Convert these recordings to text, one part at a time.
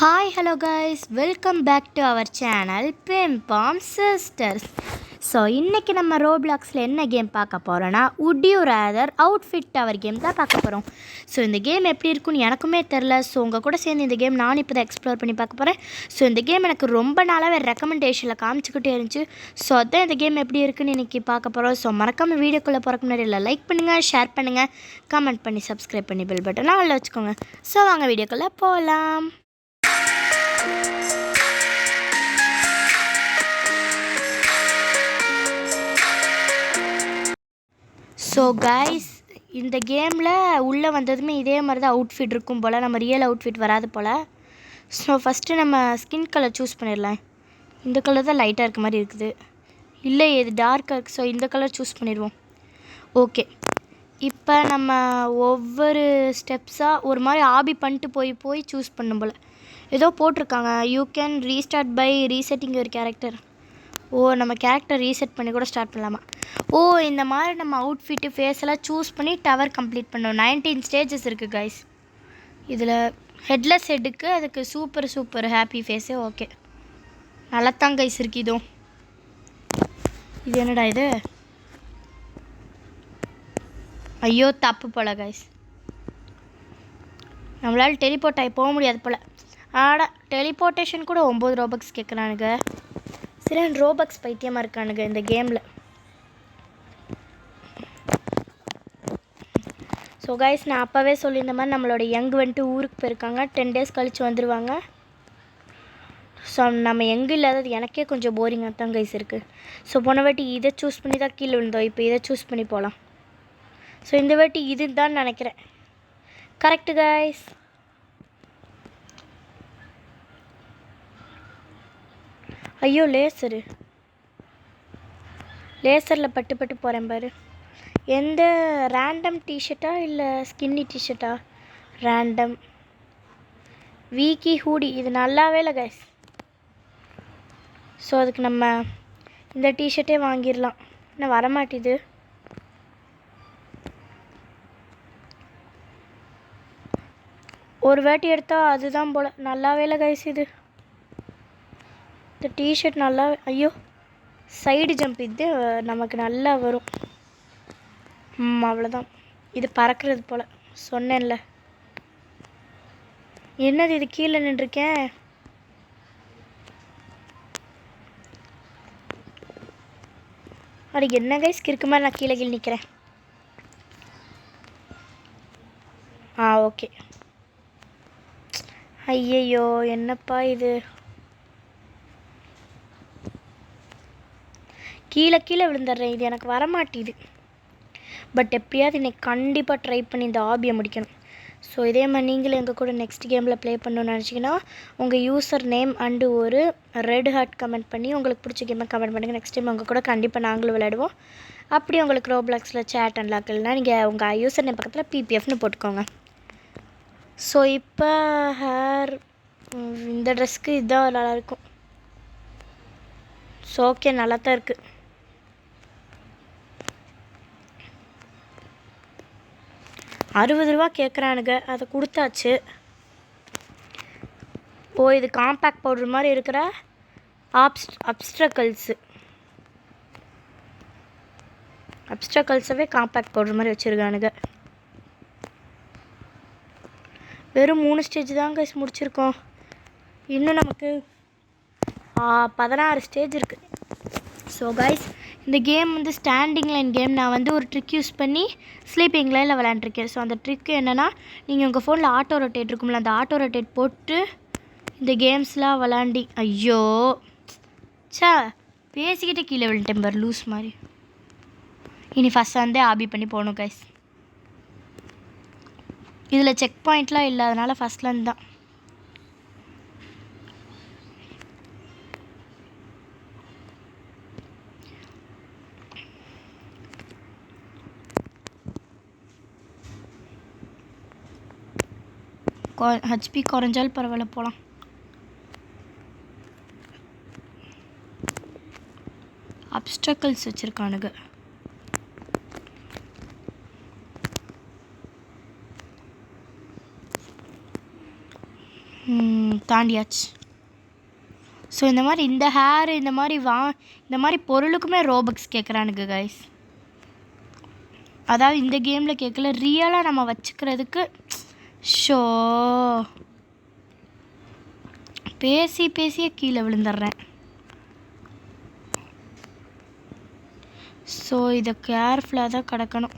Hi, hello guys, welcome back to our channel Pimpom Sisters. So இன்றைக்கி நம்ம ரோப்ளாக்ஸில் என்ன game பார்க்க போகிறோன்னா would you rather outfit our game தான் பார்க்க போகிறோம். ஸோ இந்த கேம் எப்படி இருக்குன்னு எனக்குமே தெரில. ஸோ உங்கள் கூட சேர்ந்து இந்த கேம் நானும் இப்போ தான் எக்ஸ்ப்ளோர் பண்ணி பார்க்க போகிறேன். ஸோ இந்த கேம் எனக்கு ரொம்ப நாளாகவே ரெக்கமெண்டேஷனில் காமிச்சிக்கிட்டே இருந்துச்சு. ஸோ அதான் இந்த கேம் எப்படி இருக்குன்னு இன்றைக்கி பார்க்க போகிறோம். ஸோ மறக்காமல் வீடியோக்குள்ளே போகிறக்கு முன்னாடி இல்லை லைக் பண்ணுங்கள், ஷேர் பண்ணுங்கள், கமெண்ட் பண்ணி சப்ஸ்கிரைப் பண்ணி பெல் பட்டனை ஆல்ல வச்சுக்கோங்க. ஸோ வாங்க வீடியோக்குள்ளே போகலாம். ஸோ கைஸ், இந்த கேமில் உள்ளே வந்ததுமே இதே மாதிரி தான் அவுட்ஃபிட் இருக்கும் போல், நம்ம ரியல் அவுட்ஃபிட் வராது போல். ஸோ ஃபஸ்ட்டு நம்ம ஸ்கின் கலர் சூஸ் பண்ணிடலாம். இந்த கலர் தான் லைட்டாக இருக்க மாதிரி இருக்குது, இல்லை இது டார்க்காக இருக்குது. ஸோ இந்த கலர் சூஸ் பண்ணிடுவோம். ஓகே, இப்போ நம்ம ஒவ்வொரு ஸ்டெப்ஸாக ஒரு மாதிரி ஆபி பண்ணிட்டு போய் சூஸ் பண்ணும் போல். ஏதோ போட்டிருக்காங்க, you can restart by resetting your character. Oh, நம்ம கேரக்டர் ரீசெட் பண்ணி கூட ஸ்டார்ட் பண்ணலாமா? ஓ, இந்த மாதிரி நம்ம அவுட்ஃபிட்டு ஃபேஸெல்லாம் சூஸ் பண்ணி டவர் கம்ப்ளீட் பண்ணோம். 19 ஸ்டேஜஸ் இருக்குது கைஸ். இதில் ஹெட்லெஸ் ஹெட்டுக்கு அதுக்கு சூப்பர் ஹாப்பி ஃபேஸே ஓகே, நல்லா தான் கைஸ் இருக்குது. இதுவும் இது என்னடா இது? ஐயோ தப்பு போல் கைஸ், நம்மளால் டெலிபோர்ட் ஆகி போக முடியாது போல். ஆடா, டெலிபோர்ட்டேஷன் கூட 9 ரோபக்ஸ் கேட்குறானுங்க. சரி, ரோபக்ஸ் பைத்தியமாக இருக்கானுங்க இந்த கேமில். ஸோ கைஸ், நான் அப்போவே சொல்லியிருந்த மாதிரி நம்மளோட யங் வந்துட்டு ஊருக்கு போயிருக்காங்க. 10 டேஸ் கழித்து வந்துடுவாங்க. ஸோ நம்ம யங் இல்லாதது எனக்கே கொஞ்சம் போரிங்காக தான் கைஸ் இருக்குது. ஸோ போன வாட்டி இதை சூஸ் பண்ணி தான் கீழே விழுந்தோம், இப்போ இதை சூஸ் பண்ணி போகலாம். ஸோ இந்த வாட்டி இது தான் நினைக்கிறேன். Correct guys. ஐயோ, லேசரில் பட்டு போகிறேன் பாரு. எந்த ரேண்டம் டிஷர்ட்டா இல்லை ஸ்கின்னி டிஷர்ட்டா? ரேண்டம் வீக்கி ஹூடி, இது நல்லாவே இல்லை கைஸ். ஸோ அதுக்கு நம்ம இந்த டிஷர்ட்டே வாங்கிடலாம். இன்னும் வரமாட்டேது. ஒரு வாட்டி எடுத்தால் அதுதான் போல். நல்லாவே இல்லை கைஸ் இது. இந்த டிஷர்ட் நல்லா, ஐயோ சைடு ஜம்ப் இது நமக்கு நல்லா வரும். அவ்வளோதான், இது பறக்கிறது போல். சொன்னேன்ல, என்னது இது? கீழே நின்றுருக்கேன். அது என்ன கைஸ் கிறுக்கு மாதிரி நான் கீழே நிற்கிறேன். ஓகே. ஐயையோ, என்னப்பா இது? கீழே விழுந்துடுறேன். இது எனக்கு வரமாட்டேது. பட் எப்படியாவது இன்னைக்கு கண்டிப்பாக ட்ரை பண்ணி இந்த ஆபியை முடிக்கணும். ஸோ இதே மாதிரி நீங்களும் எங்கள் கூட நெக்ஸ்ட் கேமில் ப்ளே பண்ணணும்னு நினச்சிங்கன்னா உங்கள் யூசர் நேம் அண்டு ஒரு ரெட் ஹார்ட் கமெண்ட் பண்ணி உங்களுக்கு பிடிச்ச கேமை கமெண்ட் பண்ணுங்கள். நெக்ஸ்ட் டைம் உங்கள் கூட கண்டிப்பாக நாங்களும் விளையாடுவோம். அப்படி உங்களுக்கு ரோப்ளாக்ஸில் சேட் அன்லாக் இல்லைனா நீங்கள் உங்கள் யூசர் நேம் பக்கத்தில் பிபிஎஃப்னு போட்டுக்கோங்க. ஸோ இப்போ ஹேர் இந்த ட்ரெஸ்க்கு இதுதான் நல்லாயிருக்கும். ஸோ ஓகே, நல்லா தான் இருக்குது. ₹60 கேட்குறானுங்க, அதை கொடுத்தாச்சு. ஓ, இது காம்பேக்ட் பவுடர் மாதிரி இருக்கிற அப்ஸ்ட்ரக்கல்ஸவே காம்பேக்ட் பவுடர் மாதிரி வச்சுருக்கானுங்க. வெறும் 3 ஸ்டேஜ் தான் கைஸ் முடிச்சிருக்கோம். இன்னும் நமக்கு 16 ஸ்டேஜ் இருக்குது. ஸோ கைஸ், இந்த கேம் வந்து ஸ்டாண்டிங் லைன் கேம். நான் வந்து ஒரு ட்ரிக் யூஸ் பண்ணி ஸ்லீப்பிங் லைனில் விளையாண்டுருக்கேன். ஸோ அந்த ட்ரிக்கு என்னென்னா, நீங்கள் உங்கள் ஃபோனில் ஆட்டோ ரொட்டேட் இருக்கும்ல, அந்த ஆட்டோ ரொட்டேட் போட்டு இந்த கேம்ஸ்லாம் விளாண்டி. ஐயோ சா, பேசிக்கிட்டே கீழே விழுந்துட்டேன் பாரு லூஸ் மாதிரி. இனி ஃபஸ்ட் வந்து ஆபி பண்ணி போகணும் கைஸ். இதில் செக் பாயிண்ட்லாம் இல்லாதனால ஃபஸ்ட்லேருந்து தான். ஹெச்பி குறைஞ்சாலும் பரவாயில்ல, போகலாம். அப்ஸ்ட்ரக்கல்ஸ் வச்சுருக்கானுங்க. தாண்டியாச்சு. ஸோ இந்த மாதிரி இந்த ஹேர் இந்த மாதிரி பொருளுக்குமே ரோபக்ஸ் கேட்குறானுங்க கைஸ். அதாவது இந்த கேமில் கேட்கல, ரியலாக நம்ம வச்சுக்கிறதுக்கு. ஷோ பேசியே கீழே விழுந்துடுறேன். ஸோ இதை கேர்ஃபுல்லாக தான் கிடக்கணும்.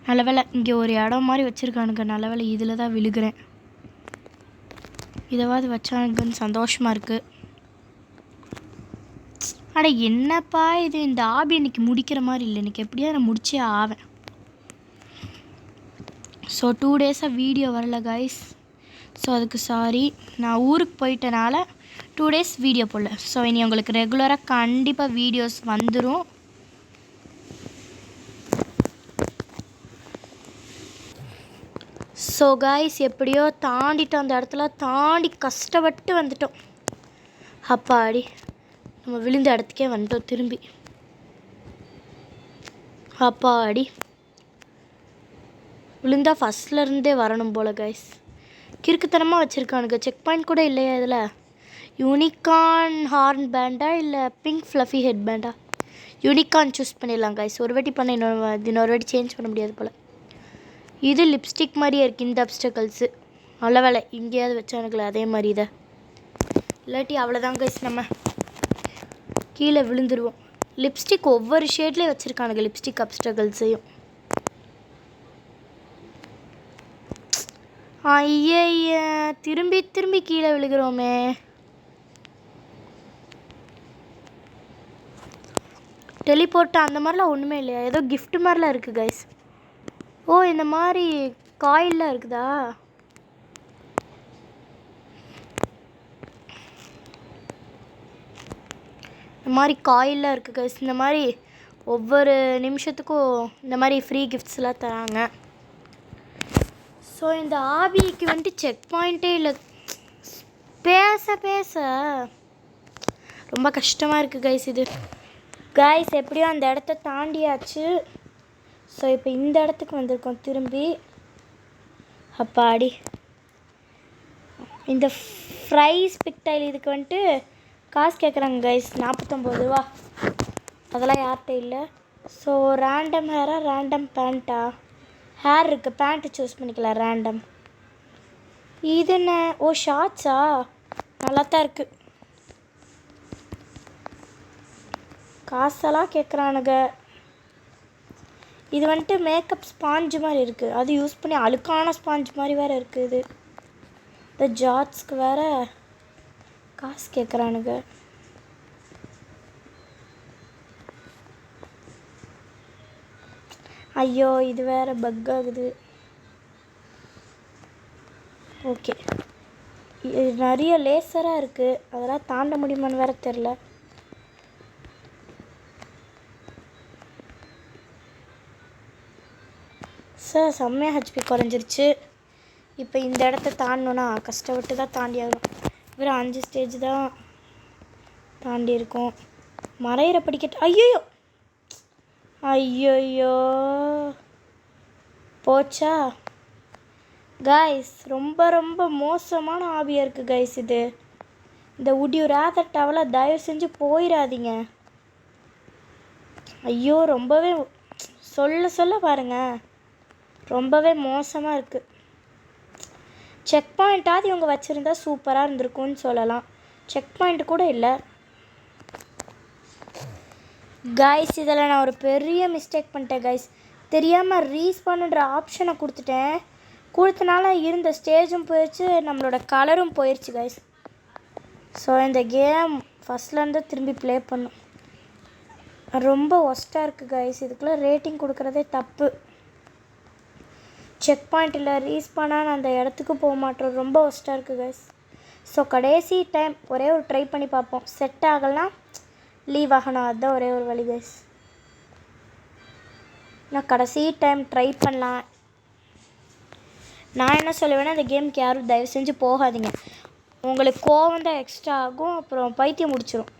நல்ல வேலை இங்கே ஒரு இடம் மாதிரி வச்சுருக்கானுங்க. நல்ல வேலை இதில் தான் விழுகிறேன். இதைவாது வச்சானுங்கன்னு சந்தோஷமாக இருக்குது. அட என்னப்பா இது, இந்த ஆபி இன்றைக்கி முடிக்கிற மாதிரி இல்லை. இன்றைக்கி எப்படியா நான் முடிச்சே ஆவேன். ஸோ 2 டேஸாக வீடியோ வரல கைஸ். ஸோ அதுக்கு சாரி. நான் ஊருக்கு போயிட்டனால 2 டேஸ் வீடியோ போடல. ஸோ இனி உங்களுக்கு ரெகுலராக கண்டிப்பாக வீடியோஸ் வந்துடும். ஸோ கைஸ் எப்படியோ தாண்டிட்டோம். அந்த இடத்துல தாண்டி கஷ்டப்பட்டு வந்துட்டோம். அப்பாடி நம்ம விழுந்த இடத்துக்கே வந்துட்டோம் திரும்பி. அப்பாடி விழுந்தா ஃபஸ்ட்லேருந்தே வரணும் போல் கைஸ். கிறுக்குத்தனமாக வச்சுருக்கானுங்க. செக் பாயிண்ட் கூட இல்லையா இதில்? யூனிகார்ன் ஹார்ன் பேண்டா இல்லை pink fluffy head panda? Unicorn choose பண்ணிடலாம் கைஸ். ஒரு வாட்டி பண்ண இன்னொரு வாட்டி சேஞ்ச் பண்ண முடியாது போல். இது லிப்ஸ்டிக் மாதிரியே இருக்குது இந்த அப்ஸ்டக்கல்ஸு. நல்ல வேலை இங்கேயாவது வச்சானுங்களே அதே மாதிரி இதை. இல்லாட்டி அவ்வளோதான் கைஸ், நம்ம கீழே விழுந்துருவோம். லிப்ஸ்டிக் ஒவ்வொரு ஷேட்லேயும் வச்சுருக்கானுங்க லிப்ஸ்டிக் அப்ஸ்டக்கல்ஸையும். ஐய திரும்பி கீழே விழுகிறோமே. டெலிபோர்ட்டு அந்த மாதிரிலாம் ஒன்றுமே இல்லையா? ஏதோ கிஃப்ட் மாதிரிலாம் இருக்குது கைஸ். ஓ இந்த மாதிரி காயில்லாம் இருக்குதா? இந்த மாதிரி காயில்லாம் இருக்குது கைஸ். இந்த மாதிரி ஒவ்வொரு நிமிஷத்துக்கும் இந்த மாதிரி ஃப்ரீ கிஃப்ட்ஸ்லாம் தராங்க. ஸோ இந்த ஆபிக்கு வந்துட்டு செக் பாயிண்ட்டே இல்லை. பேச ரொம்ப கஷ்டமாக இருக்குது கைஸ் இது. கைஸ் எப்படியோ அந்த இடத்த தாண்டியாச்சு. ஸோ இப்போ இந்த இடத்துக்கு வந்திருக்கோம் திரும்பி. அப்பாடி இந்த ஃப்ரைஸ் பிக்டைல் இதுக்கு வந்துட்டு காசு கேட்குறாங்க கைஸ். 49 ரூபா. அதெல்லாம் யார்கிட்ட இல்லை. ஸோ ரேண்டம் ஹேரா ரேண்டம் பேண்ட்டா? ஹேர் இருக்குது, பேண்ட்டு சூஸ் பண்ணிக்கலாம் ரேண்டம். இது என்ன? ஓ ஷார்ட்ஸா? நல்லா தான் இருக்குது. காசெல்லாம் கேட்குறானுங்க. இது வந்துட்டு மேக்கப் ஸ்பாஞ்சு மாதிரி இருக்குது. அது யூஸ் பண்ணி அழுக்கான ஸ்பாஞ்ச் மாதிரி வேறு இருக்குது. இது இந்த ஜார்ட்ஸ்க்கு வேறு காசு கேட்குறானுங்க. ஐயோ இது வேறு பக் ஆகுது. ஓகே இது நிறைய லேசராக இருக்குது. அதெல்லாம் தாண்ட முடியுமான்னு வேறு தெரில. சார் செம்மையாக ஹெச்பி குறைஞ்சிருச்சு. இப்போ இந்த இடத்த தாண்டணுன்னா கஷ்டப்பட்டு தான் தாண்டி ஆகணும். வெறும் 5 ஸ்டேஜ் தான் தாண்டி இருக்கோம். மறையிற படிக்கட்டு. ஐயோயோ போச்சா கைஸ். ரொம்ப மோசமான ஆவியாக இருக்குது கைஸ் இது. இந்த would you rather டவலை தயவு செஞ்சு போயிடாதீங்க. ஐயோ ரொம்பவே சொல்ல பாருங்கள், ரொம்பவே மோசமாக இருக்குது. செக் பாயிண்ட்டாவது இவங்க வச்சுருந்தா சூப்பராக இருந்திருக்கும்னு சொல்லலாம். செக் பாயிண்ட் கூட இல்லை கைஸ். இதில் நான் ஒரு பெரிய மிஸ்டேக் பண்ணிட்டேன் கைஸ். தெரியாமல் ரீஸ்பான்ன்ற ஆப்ஷனை கொடுத்தனால இருந்த ஸ்டேஜும் போயிடுச்சு, நம்மளோட கலரும் போயிடுச்சு கைஸ். ஸோ இந்த கேம் ஃபஸ்ட்லேருந்து திரும்பி ப்ளே பண்ணும். ரொம்ப ஒஸ்ட்டாக இருக்குது கைஸ். இதுக்குள்ளே ரேட்டிங் கொடுக்குறதே தப்பு. செக் பாயிண்ட் இல்லை, ரீஸ்பானாக நான் அந்த இடத்துக்கு போக மாட்டோம். ரொம்ப ஒஸ்ட்டாக இருக்குது கைஸ். ஸோ கடைசி டைம் ஒரே ஒரு ட்ரை பண்ணி பார்ப்போம். செட் ஆகலாம் லீவ் ஆகணும். அதுதான் ஒரே ஒரு வழி கைஸ். நான் கடைசி டைம் ட்ரை பண்ணலாம். நான் என்ன சொல்லுவேன்னா, இந்த கேமுக்கு யாரும் தயவு செஞ்சு போகாதீங்க. உங்களுக்கு கோவம் தான் எக்ஸ்ட்ரா ஆகும், அப்புறம் பைத்தியம் முடிச்சிடும்.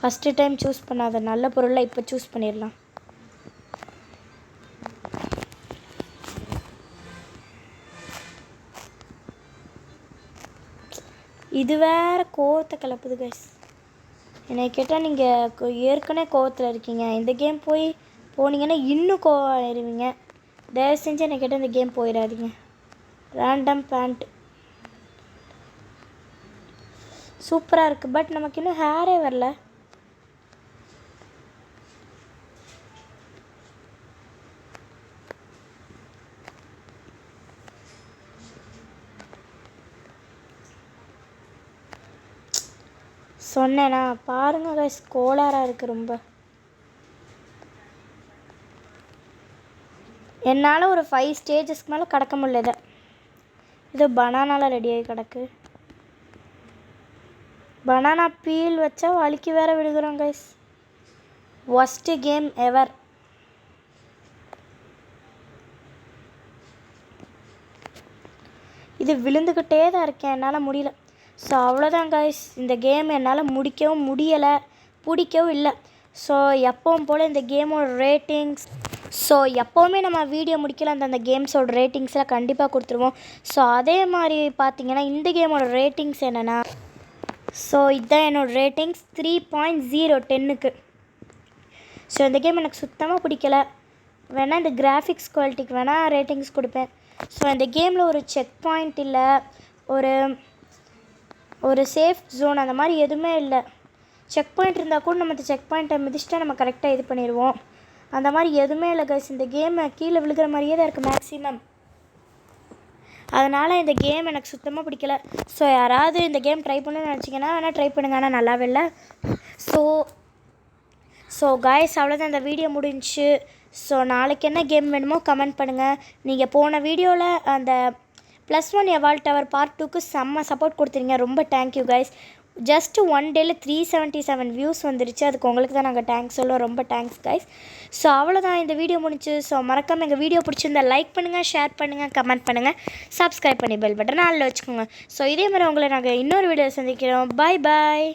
ஃபஸ்ட்டு டைம் சூஸ் பண்ணாத நல்ல பொருளை இப்போ சூஸ் பண்ணிடலாம். இது வேறு கோவத்தை கிளப்புது கைஸ். என்னை கேட்டால் நீங்கள் ஏற்கனவே கோவத்தில் இருக்கீங்க, இந்த கேம் போனீங்கன்னா இன்னும் கோவம் ஆயிடுவீங்க. தயவு செஞ்சு என்னை கேட்டால் இந்த கேம் போயிடாதீங்க. ரேண்டம் பேண்ட் சூப்பராக இருக்குது, பட் நமக்கு இன்னும் ஹேரே வரல. சொன்னேன்னா பாருங்கள் கைஸ், கோளாறாக இருக்குது ரொம்ப. என்னால் ஒரு 5 ஸ்டேஜஸ்க்கு மேலே கடக்க முடியல. இது பனானாவில் ரெடியாகி கிடக்கு. பனானா பீல் வச்சா வலிக்கு வேற விழுகிறோம் கைஸ். ஒஸ்ட்டு கேம் எவர். இது விழுந்துக்கிட்டே தான் இருக்கேன், என்னால் முடியல. ஸோ அவ்வளோதான் கைஸ், இந்த கேம் என்னால் முடிக்கவும் முடியலை, பிடிக்கவும் இல்லை. ஸோ எப்பவும் போல் இந்த கேமோட ரேட்டிங்ஸ், ஸோ எப்போவுமே நம்ம வீடியோ முடிக்கல அந்த கேம்ஸோட ரேட்டிங்ஸ்லாம் கண்டிப்பாக கொடுத்துருவோம். ஸோ அதே மாதிரி பார்த்தீங்கன்னா இந்த கேமோட ரேட்டிங்ஸ் என்னென்னா, ஸோ இதுதான் என்னோடய ரேட்டிங்ஸ் 3.0 10க்கு. ஸோ இந்த கேம் எனக்கு சுத்தமாக பிடிக்கல. வேணால் இந்த கிராஃபிக்ஸ் குவாலிட்டிக்கு வேணால் ரேட்டிங்ஸ் கொடுப்பேன். ஸோ இந்த கேமில் ஒரு செக் பாயிண்ட் இல்லை, ஒரு சேஃப் ஜோன் அந்த மாதிரி எதுவுமே இல்லை. செக் பாயிண்ட் இருந்தால் கூட நம்ம இந்த செக் பாயிண்ட்டை மிதிச்சிட்டா நம்ம கரெக்டாக இது பண்ணிடுவோம். அந்த மாதிரி எதுவுமே இல்லை கைஸ். இந்த கேமை கீழே விழுகிற மாதிரியே தான் இருக்குது மேக்ஸிமம். அதனால் இந்த கேம் எனக்கு சுத்தமாக பிடிக்கல. ஸோ யாராவது இந்த கேம் ட்ரை பண்ணணும்னு நினச்சிங்கன்னா வேணால் ட்ரை பண்ணுங்க, ஆனால் நல்லாவே இல்லை. ஸோ கைஸ் அவ்வளோதான், இந்த வீடியோ முடிஞ்சிச்சு. ஸோ நாளைக்கு என்ன கேம் வேணுமோ கமெண்ட் பண்ணுங்கள். நீங்கள் போன வீடியோவில் அந்த +1 எவால் டவர் பார்ட் 2க்கு செம்ம சப்போர்ட் கொடுத்துருங்க, ரொம்ப தேங்க்யூ கைஸ். ஜஸ்ட் 1 டேயில் 377 வியூஸ் வந்துருச்சு. அதுக்கு உங்களுக்கு தான் நாங்கள் தேங்க்ஸ் சொல்லுவோம், ரொம்ப தேங்க்ஸ் கைஸ். ஸோ அவ்வளோதான், இந்த வீடியோ முடிஞ்சு. ஸோ மறக்காமல் எங்கள் வீடியோ பிடிச்சிருந்தா லைக் பண்ணுங்கள், ஷேர் பண்ணுங்கள், கமெண்ட் பண்ணுங்கள், சப்ஸ்கிரைப் பண்ணி பெல் பட்டன் ஆல்ல வச்சுக்கோங்க. ஸோ இதே மாதிரி உங்களை நாங்கள் இன்னொரு வீடியோ சந்திக்கிறோம். பாய் பாய்.